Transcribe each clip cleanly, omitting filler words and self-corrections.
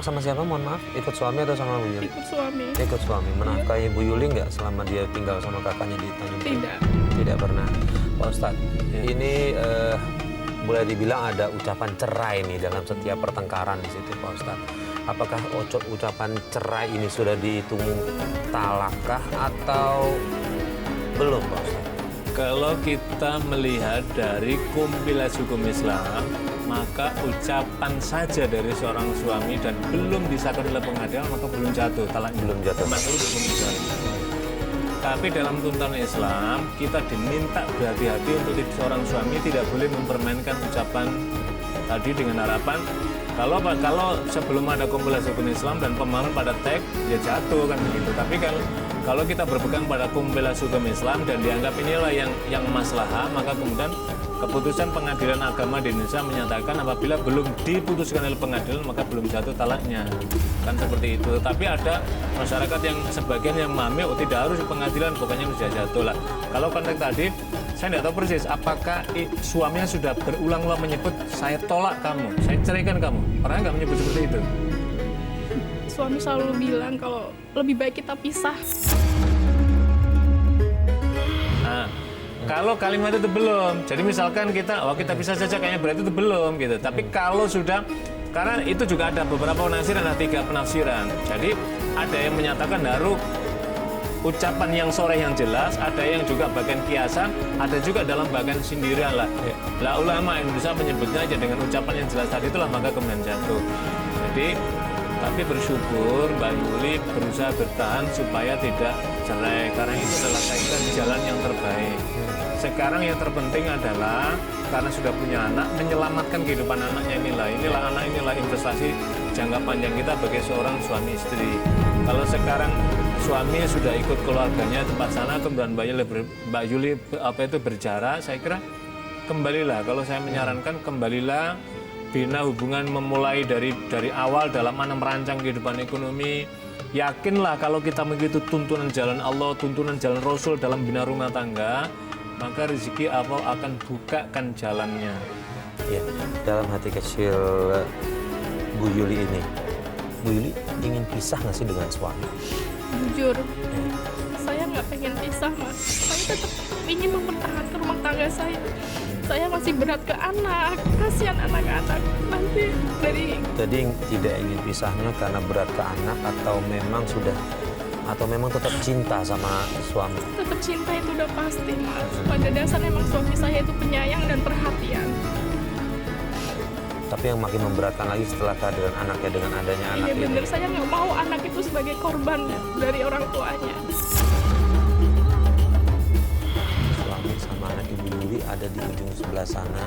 sama siapa, mohon maaf? Ikut suami atau sama Bu Yuli? Ikut suami. Ikut suami. Menafkahi Bu Yuli nggak selama dia tinggal sama kakaknya di Tanjung Priok? Tidak. Tidak pernah. Pak Ustadz, ini boleh dibilang ada ucapan cerai nih dalam setiap pertengkaran di situ, Pak Ustadz. Apakah ucapan cerai ini sudah dihitung talakkah atau belum, Pak Ustadz? Kalau kita melihat dari kompilasi hukum Islam, maka ucapan saja dari seorang suami dan belum disahkan oleh pengadilan, maka belum jatuh talaknya. Belum jatuh. Maka itu hukum Islam. Tapi dalam tuntunan Islam, kita diminta berhati-hati untuk seorang suami tidak boleh mempermainkan ucapan tadi dengan harapan kalau sebelum ada kompilasi hukum Islam dan pemahaman pada teks, ya jatuh kan begitu. Tapi kalau kita berpegang pada kompilasi hukum Islam dan dianggap inilah yang maslahah, maka kemudian keputusan pengadilan agama di Indonesia menyatakan apabila belum diputuskan oleh pengadilan maka belum jatuh talaknya, kan seperti itu. Tapi ada masyarakat yang sebagian yang memahami tidak harus di pengadilan, pokoknya sudah jatuh lah. Kalau konteks tadi saya tidak tahu persis apakah suaminya sudah berulang-ulang menyebut saya tolak kamu, saya ceraikan kamu, pernah nggak menyebut seperti itu? Suami selalu bilang kalau lebih baik kita pisah. Nah, kalau kalimat itu belum, jadi misalkan kita bisa saja kayaknya berarti itu belum gitu. Tapi kalau sudah, karena itu juga ada beberapa penafsiran, ada 3 penafsiran. Jadi ada yang menyatakan harus ucapan yang sore yang jelas, ada yang juga bagian kiasan, ada juga dalam bagian sindiran lah. Lah ulama Indonesia menyebutnya aja dengan ucapan yang jelas tadi itulah maka kemudian jatuh. Jadi tapi bersyukur Mbak Yuli berusaha bertahan supaya tidak cerai karena itu adalah kaitan jalan yang terbaik. Sekarang yang terpenting adalah karena sudah punya anak menyelamatkan kehidupan anaknya inilah investasi jangka panjang kita bagi seorang suami istri. Kalau sekarang suami sudah ikut keluarganya tempat sana kemudian Mbak Yuli berjarak, saya kira kembalilah. Kalau saya menyarankan kembalilah, bina hubungan memulai dari awal dalam mana merancang kehidupan ekonomi. Yakinlah kalau kita mengikuti tuntunan jalan Allah, tuntunan jalan Rasul dalam bina rumah tangga, maka rezeki Allah akan bukakan jalannya. Ya, dalam hati kecil Bu Yuli ini, Bu Yuli ingin pisah nggak sih dengan suami? Jujur, saya nggak pengen pisah, Mas. Saya tetap ingin mempertahankan rumah tangga saya. Saya masih berat ke anak, kasihan anak-anak nanti dari. Jadi tidak ingin pisahnya karena berat ke anak atau memang tetap cinta sama suami? Tetap cinta itu udah pasti, Mas. Pada dasarnya emang suami saya itu penyayang dan perhatian. Tapi yang makin memberatkan lagi setelah kehadiran anaknya dengan adanya anak Iya ini. bener, saya nggak mau anak itu sebagai korban dari orang tuanya. Suami sama anak Ibu Yuli ada di ujung sebelah sana.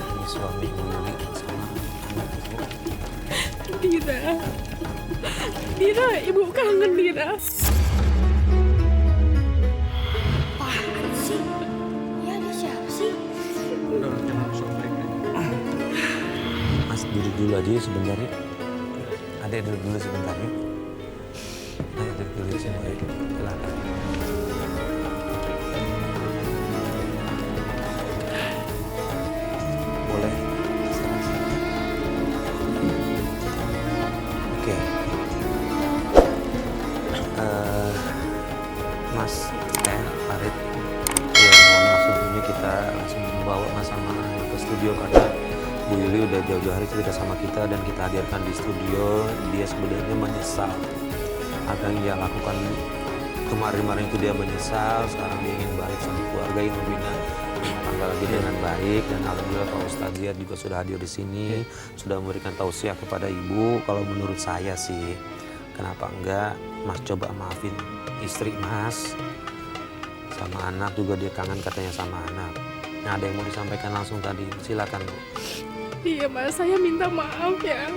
Ini suami Ibu Yuli sama anak Ibu. Dira, Ibu kangen Dira. Apaan sih? Ya ada siapa sih? Mas duduk dulu aja ya sebentar ya. Adek duduk dulu sebentar ya. Ayo duduk dulu sini ya. Silakan. Boleh. Oke. Mas, Farid. Ya mohon maaf sebelumnya kita langsung membawa Mas sama anak ke studio karena Bu Yuli udah jauh-jauh hari cerita sama kita dan kita hadirkan di studio. Dia sebenarnya menyesal apa yang dia lakukan kemarin-kemarin itu. Dia menyesal, sekarang dia ingin balik sama keluarga yang membina rumah tangga lagi dengan baik. Dan alhamdulillah Pak Ustadz Ziyad juga sudah hadir di sini, sudah memberikan tausiah kepada Ibu. Kalau menurut saya sih, kenapa enggak Mas coba maafin istri Mas, sama anak juga dia kangen katanya sama anak. Nah, ada yang mau disampaikan langsung tadi, silakan Bu. Iya Mas, saya minta maaf ya.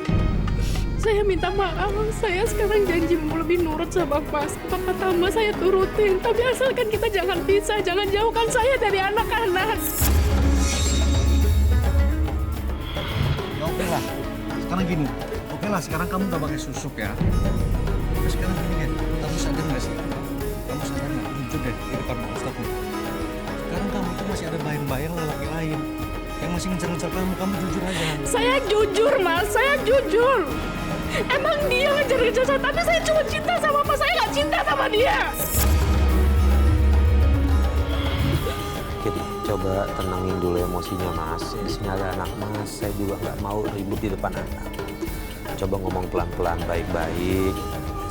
Saya minta maaf, saya sekarang janji mau lebih nurut sama Mas. Apa kata Mas saya turutin, tapi asalkan kita jangan pisah, jangan jauhkan saya dari anak-anak. Ya oke lah, sekarang gini. Oke lah, sekarang kamu udah pakai susuk ya. Tapi sekarang gini deh, kamu sadar nggak sih? Kamu sadar nggak? Jujur deh di depan Pak Ustadz nih. Sekarang kamu tuh masih ada bayang-bayang lelaki lain. yang masih ngejar-ngejar kamu jujur aja. Saya jujur Mas, saya jujur. Emang dia ngejar-ngejar saya, tapi saya cuma cinta sama Mas, saya nggak cinta sama dia. Oke, coba tenangin dulu emosinya Mas. Di sini ada anak Mas, saya juga nggak mau ribut di depan anak. Coba ngomong pelan-pelan, baik-baik,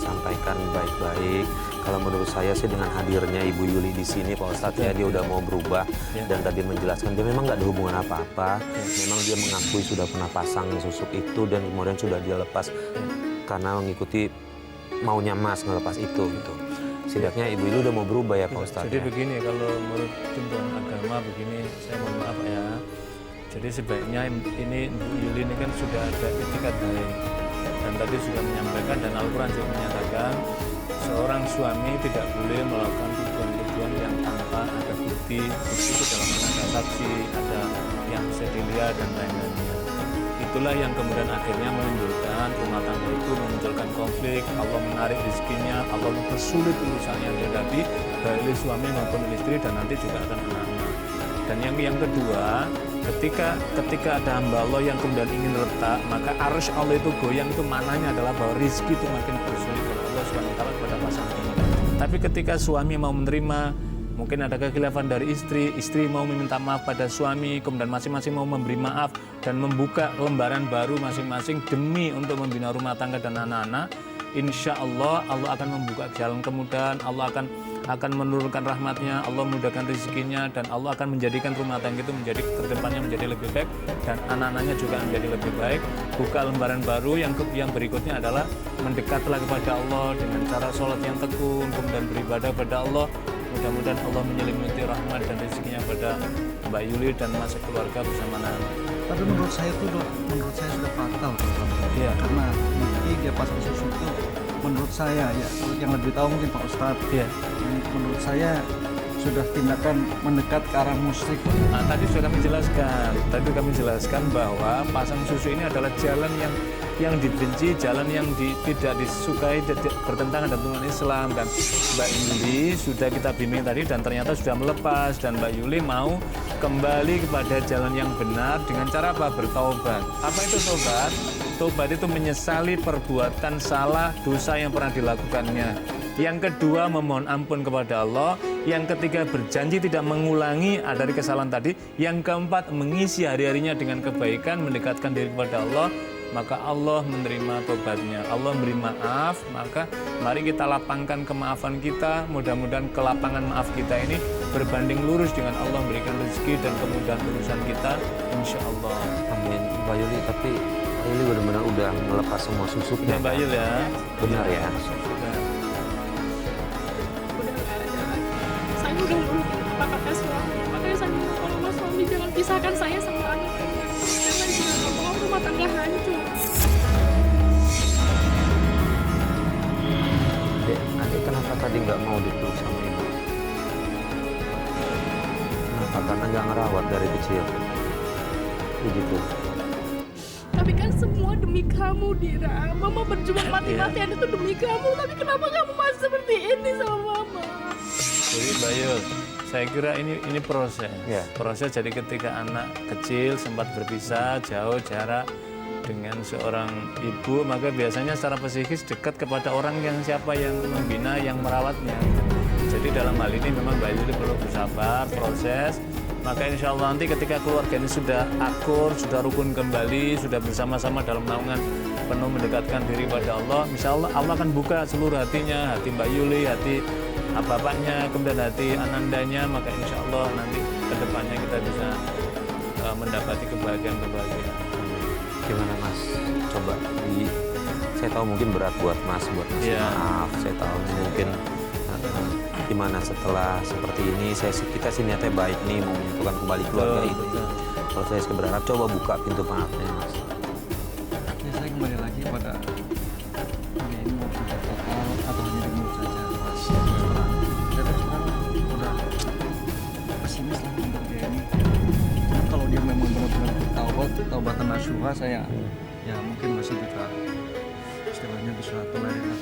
sampaikan baik-baik. Kalau menurut saya sih dengan hadirnya Ibu Yuli di sini, Pak Ustadz ya, dia udah mau berubah dan tadi menjelaskan dia memang nggak ada hubungan apa-apa. Memang dia mengakui sudah pernah pasang susuk itu dan kemudian sudah dia lepas karena mengikuti maunya Mas ngelepas itu gitu. Setidaknya Ibu Yuli udah mau berubah ya Pak Ustadz. Jadi Ya. begini, kalau menurut tuntunan agama begini, saya mohon maaf ya. Jadi sebaiknya ini Ibu Yuli ini kan sudah ada etikat baik dan tadi sudah menyampaikan dan Al-Quran juga menyatakan seorang suami tidak boleh melakukan tujuan-tujuan yang tanpa ada bukti itu dalam ada saksi, ada yang bisa dilihat dan lain-lainnya. Itulah yang kemudian akhirnya menimbulkan rumah tangga itu memunculkan konflik, Allah menarik rezekinya, Allah mempersulit urusan yang dihadapi baik oleh suami maupun oleh istri dan nanti juga akan anak-anak. Dan yang kedua, ketika ada hamba Allah yang kemudian ingin retak, maka arus Allah itu goyang, itu mananya adalah bahwa rezeki itu makin bersulit oleh Allah SWT kepada pasangan ini. Tapi ketika suami mau menerima, mungkin ada kekhilafan dari istri mau meminta maaf pada suami, kemudian masing-masing mau memberi maaf dan membuka lembaran baru masing-masing demi untuk membina rumah tangga dan anak-anak, insya Allah Allah akan membuka jalan kemudahan, Allah akan menurunkan rahmatnya, Allah memudahkan rezekinya dan Allah akan menjadikan rumah tangga itu menjadi kedepannya menjadi lebih baik dan anak-anaknya juga menjadi lebih baik. Buka lembaran baru yang berikutnya adalah mendekatlah kepada Allah dengan cara sholat yang tekun, kemudian beribadah pada Allah. Mudah-mudahan Allah menyelimuti rahmat dan rezekinya pada Mbak Yuli dan masa keluarga bersama anak. Tapi menurut saya sudah fatal. Iya. Karena bukti dia pasang susuk itu menurut saya ya, yang lebih tahu mungkin Pak Ustadz. Iya. Menurut saya sudah tindakan mendekat ke arah musyrik. Nah, tadi sudah kami jelaskan bahwa pasang susu ini adalah jalan yang dibenci, jalan yang tidak disukai, bertentangan dengan tuntunan Islam. Dan Mbak Yuli sudah kita bimbing tadi dan ternyata sudah melepas, dan Mbak Yuli mau kembali kepada jalan yang benar dengan cara apa? Bertaubat. Apa itu taubat? Taubat itu menyesali perbuatan salah, dosa yang pernah dilakukannya. Yang kedua, memohon ampun kepada Allah. Yang ketiga, berjanji tidak mengulangi dari kesalahan tadi. Yang keempat, mengisi hari-harinya dengan kebaikan, mendekatkan diri kepada Allah. Maka Allah menerima tobatnya, Allah beri maaf. Maka mari kita lapangkan kemaafan kita. Mudah-mudahan kelapangan maaf kita ini berbanding lurus dengan Allah memberikan rezeki dan kemudahan urusan kita, insya Allah. Amin. Mbak Yuli, tapi Mbak Yuli benar-benar udah melepas semua susuknya. Ya Mbak Yul ya. Benar ya. Sudah. Udah nggak ada. Saya udah merugikan kata suami. Makanya saya minta tolong Mas suami jangan pisahkan saya sama anak. Karena dia nggak mau rumah tangga hancur. Adik kenapa tadi nggak mau dipeluk sama ibu? Kenapa? Karena nggak ngerawat dari kecil. Begitu. Tapi kan semua demi kamu, Dira. Mama berjuang mati-matian itu demi kamu. Tapi kenapa kamu masih seperti ini sama Mama? Jadi Mbak Yul, saya kira ini proses. Ya. Proses jadi ketika anak kecil sempat berpisah jauh jarak dengan seorang ibu, maka biasanya secara psikis dekat kepada orang yang siapa yang membina, yang merawatnya. Jadi dalam hal ini memang Mbak Yuli perlu bersabar, proses. Maka insya Allah nanti ketika keluarga ini sudah akur, sudah rukun kembali, sudah bersama-sama dalam naungan penuh mendekatkan diri pada Allah, insya Allah Allah akan buka seluruh hatinya, hati Mbak Yuli, hati bapaknya, kemudian hati anandanya, maka insya Allah nanti ke depannya kita bisa mendapati kebahagiaan-kebahagiaan. Gimana Mas? Coba saya tahu mungkin berat buat Mas, buat ngasih Iya. maaf. Saya tahu mungkin gimana setelah seperti ini, kita sih niatnya baik nih, mau menyatukan kembali keluarga Betul, ini. betul. Kalau saya berharap coba buka pintu maafnya Mas. Ya, saya kembali lagi pada ini mau sudah total atau hanya di mulut saja. Mas, saya terus terang udah pesimis lah untuk dia ini. Kalau dia memang benar-benar taubatan nasuha, saya ya mungkin masih bisa istilahnya bisa tolerir.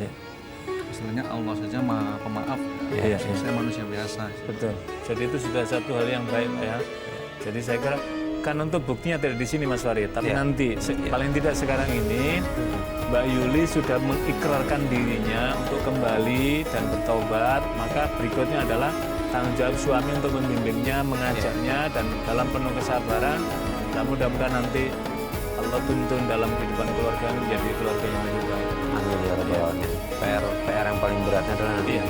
Ya. Istilahnya Allah saja maha pemaaf. Iya, iya. Saya manusia biasa. Betul. Jadi itu sudah satu hal yang baik ya. Jadi saya kira kan untuk buktinya tidak di sini Mas Farid, tapi Iya. nanti paling tidak sekarang ini Mbak Yuli sudah mengikrarkan dirinya untuk kembali dan bertobat, maka berikutnya adalah tanggung jawab suami untuk membimbingnya, mengajaknya, dan dalam penuh kesabaran, dan mudah-mudahan nanti Allah tuntun dalam kehidupan keluarga ini menjadi keluarga yang lebih baik. Amin ya rabbal alamin. PR yang paling beratnya adalah nanti Iya.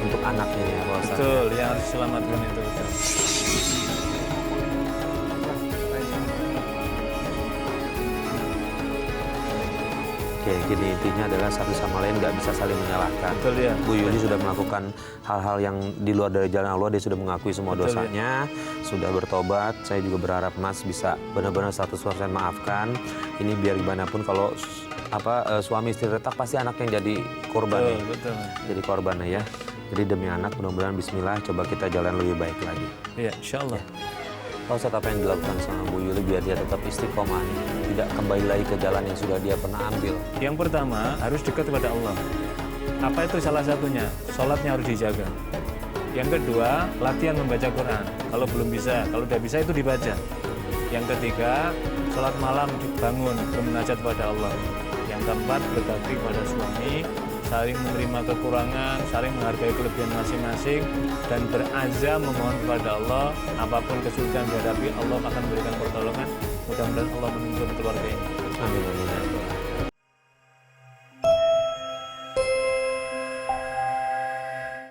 untuk anaknya ya Pak Ustadz. Betul, yang harus diselamatkan itu. Betul. Oke, gini intinya adalah satu sama lain nggak bisa saling menyalahkan. Betul ya. Bu Yuli sudah melakukan hal-hal yang di luar dari jalan Allah, dia sudah mengakui semua Betul, dosanya, sudah bertobat. Saya juga berharap Mas bisa benar-benar 100% maafkan. Ini biar gimana pun kalau suami istri retak pasti anak yang jadi korban Betul, nih. betul. Jadi korbannya ya. Jadi demi anak mudah-mudahan bismillah coba kita jalan lebih baik lagi. Iya, insya Allah. Pak Ustadz, apa yang dilakukan sama Bu Yuli biar dia tetap istiqomah nih, tidak kembali lagi ke jalan yang sudah dia pernah ambil? Yang pertama, harus dekat kepada Allah. Apa itu salah satunya? Sholatnya harus dijaga. Yang kedua, latihan membaca Quran. Kalau belum bisa, kalau udah bisa itu dibaca. Yang ketiga, sholat malam dibangun, bermunajat kepada Allah. Yang keempat, berbakti kepada suami, saling menerima kekurangan, saling menghargai kelebihan masing-masing, dan berazam memohon kepada Allah. Apapun kesulitan dihadapi, Allah akan memberikan pertolongan. Mudah-mudahan Allah menuntun keluarga ini. Amin, amin.